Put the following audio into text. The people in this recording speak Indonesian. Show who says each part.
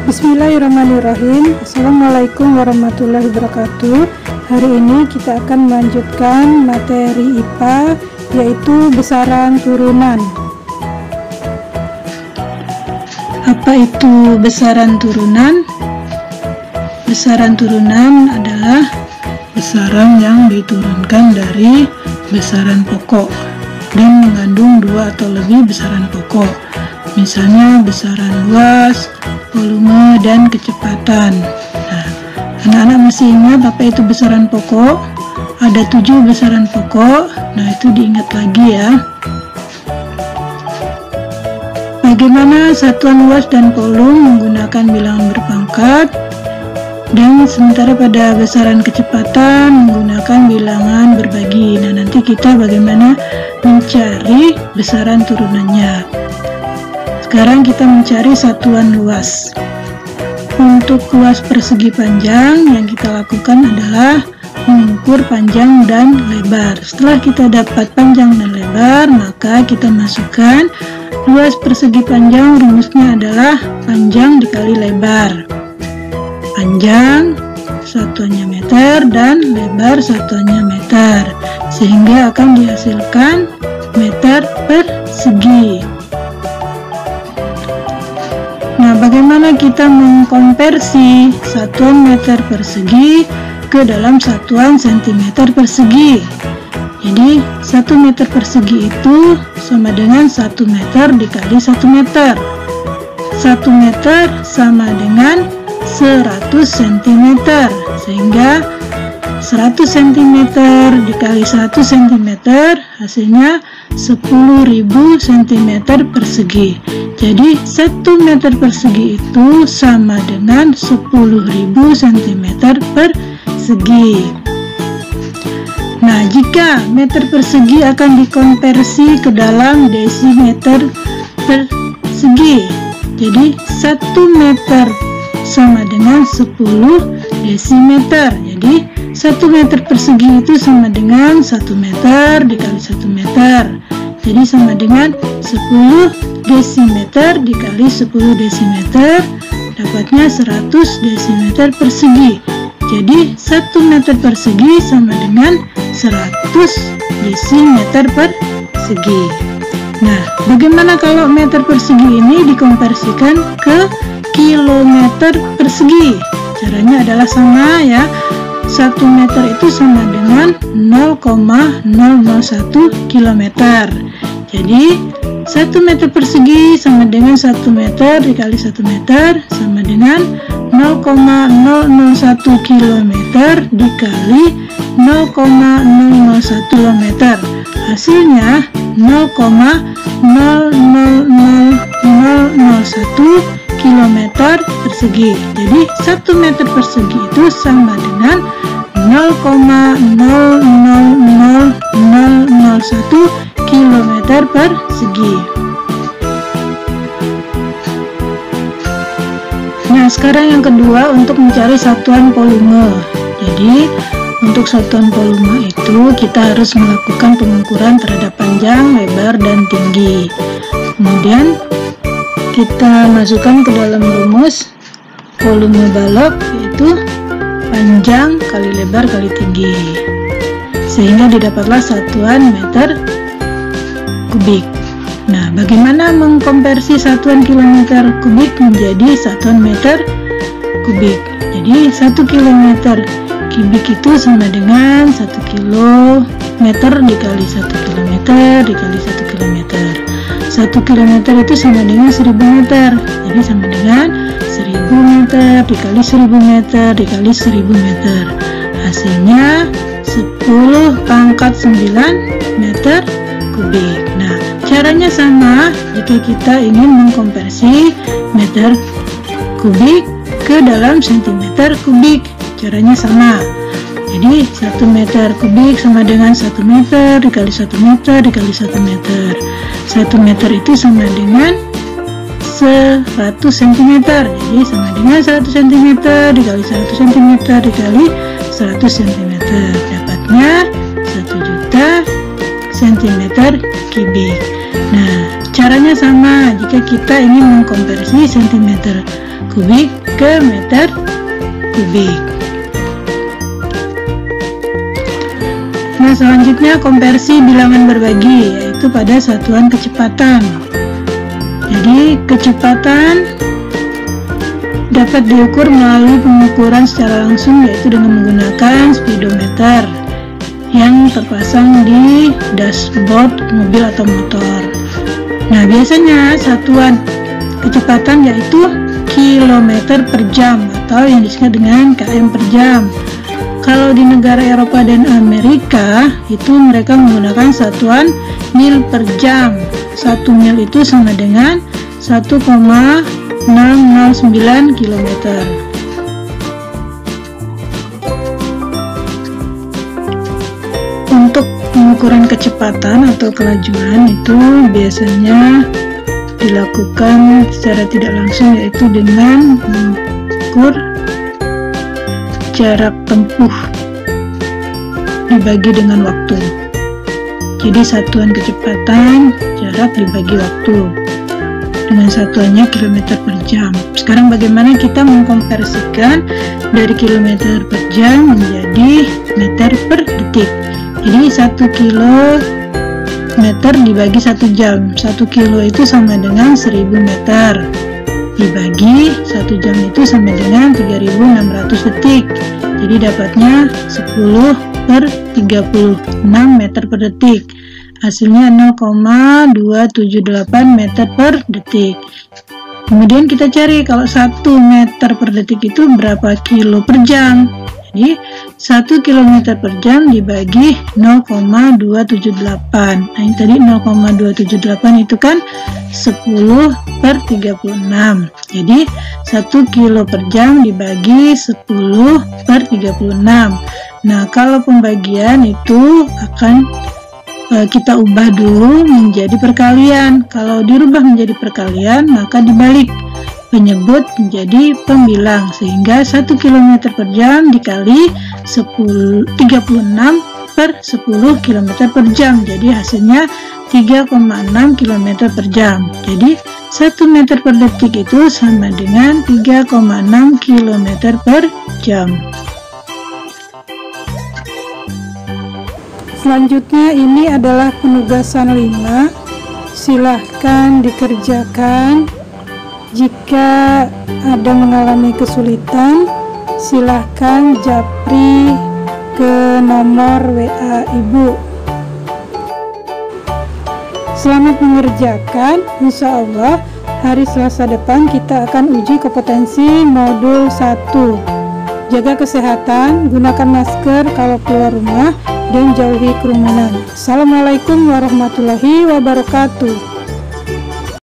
Speaker 1: Bismillahirrahmanirrahim. Assalamualaikum warahmatullahi wabarakatuh. Hari ini kita akan melanjutkan materi IPA, yaitu besaran turunan. Apa itu besaran turunan? Besaran turunan adalah besaran yang diturunkan dari besaran pokok dan mengandung dua atau lebih besaran pokok. Misalnya besaran luas, volume, dan kecepatan. Nah, anak-anak masih ingat apa itu besaran pokok? Ada 7 besaran pokok. Nah, itu diingat lagi ya. Bagaimana satuan luas dan volume menggunakan bilangan berpangkat, dan sementara pada besaran kecepatan menggunakan bilangan berbagi. Nah, nanti kita bagaimana mencari besaran turunannya. Sekarang kita mencari satuan luas. Untuk luas persegi panjang, yang kita lakukan adalah mengukur panjang dan lebar. Setelah kita dapat panjang dan lebar, maka kita masukkan luas persegi panjang. Rumusnya adalah panjang dikali lebar. Panjang satuannya meter dan lebar satuannya meter, sehingga akan dihasilkan meter persegi. Nah, bagaimana kita mengkonversi satuan meter persegi ke dalam satuan sentimeter persegi? Jadi, 1 meter persegi itu sama dengan 1 meter dikali 1 meter. 1 meter sama dengan 100 cm, sehingga 100 cm dikali 1 cm hasilnya 10.000 cm persegi. Jadi 1 meter persegi itu sama dengan 10.000 cm persegi. Nah, jika meter persegi akan dikonversi ke dalam desimeter persegi, jadi 1 meter sama dengan 10 desimeter. Jadi 1 meter persegi itu sama dengan 1 meter dikali 1 meter. Jadi sama dengan 10 desimeter dikali 10 desimeter, dapatnya 100 desimeter persegi. Jadi 1 meter persegi sama dengan 100 desimeter persegi. Nah, bagaimana kalau meter persegi ini dikonversikan ke kilometer persegi? Caranya adalah sama ya. 1 meter itu sama dengan 0,001 km. Jadi 1 meter persegi sama dengan 1 meter dikali 1 meter sama dengan 0,001 km dikali 0,001 km. Hasilnya 0,00001 km persegi. Jadi 1 meter persegi itu sama dengan 0,00001 km persegi. Nah, sekarang yang kedua untuk mencari satuan volume. Jadi untuk satuan volume itu kita harus melakukan pengukuran terhadap panjang, lebar, dan tinggi. Kemudian kita masukkan ke dalam rumus volume balok, yaitu panjang kali lebar kali tinggi, sehingga didapatlah satuan meter kubik. Nah, bagaimana mengkonversi satuan kilometer kubik menjadi satuan meter kubik? Jadi 1 kilometer kubik itu sama dengan 1 kilometer dikali 1 kilometer dikali 1 kilometer. 1 kilometer itu sama dengan 1000 meter. Jadi sama dengan 1000 meter dikali 1000 meter dikali 1000 meter. Hasilnya 10 pangkat 9 meter kubik. Nah, caranya sama jika kita ingin mengkonversi meter kubik ke dalam sentimeter kubik. Caranya sama. Jadi 1 meter kubik sama dengan 1 meter dikali 1 meter dikali 1 meter. 1 meter itu sama dengan 100 cm. Jadi sama dengan 100 cm dikali 100 cm dikali 100 cm. Dapatnya 1 juta cm kubik. Nah, cara Caranya sama jika kita ingin mengkonversi cm kubik ke meter kubik. Nah, selanjutnya konversi bilangan berbagi, yaitu pada satuan kecepatan. Jadi kecepatan dapat diukur melalui pengukuran secara langsung, yaitu dengan menggunakan speedometer yang terpasang di dashboard mobil atau motor. Nah, biasanya satuan kecepatan yaitu kilometer per jam atau yang disingkat dengan km per jam. Kalau di negara Eropa dan Amerika itu mereka menggunakan satuan mil per jam. 1 mil itu sama dengan 1,609 km. Untuk pengukuran kecepatan atau kelajuan itu biasanya dilakukan secara tidak langsung, yaitu dengan mengukur jarak tempuh dibagi dengan waktu. Jadi satuan kecepatan jarak dibagi waktu dengan satuannya kilometer per jam. Sekarang bagaimana kita mengkonversikan dari kilometer per jam menjadi meter per detik. Jadi 1 kilometer dibagi 1 jam. 1 kilo itu sama dengan 1000 meter. Dibagi 1 jam itu sama dengan 3600 detik. Jadi dapatnya 10 per 36 meter per detik. Hasilnya 0,278 meter per detik. Kemudian kita cari kalau 1 meter per detik itu berapa kilo per jam. Jadi 1 km per jam dibagi 0,278. Nah, ini tadi 0,278 itu kan 10 per 36. Jadi 1 kilo per jam dibagi 10 per 36. Nah, kalau pembagian itu akan kita ubah dulu menjadi perkalian. Kalau dirubah menjadi perkalian, maka dibalik penyebut menjadi pembilang, sehingga 1 km per jam dikali 36 per 10 km per jam, jadi hasilnya 3,6 km per jam. Jadi 1 meter per detik itu sama dengan 3,6 km per jam. Selanjutnya ini adalah penugasan 5, silahkan dikerjakan. Jika ada mengalami kesulitan, silahkan japri ke nomor WA Ibu. Selamat mengerjakan. Insya Allah hari Selasa depan kita akan uji kompetensi modul 1. Jaga kesehatan, gunakan masker kalau keluar rumah, dan jauhi kerumunan. Assalamualaikum warahmatullahi wabarakatuh.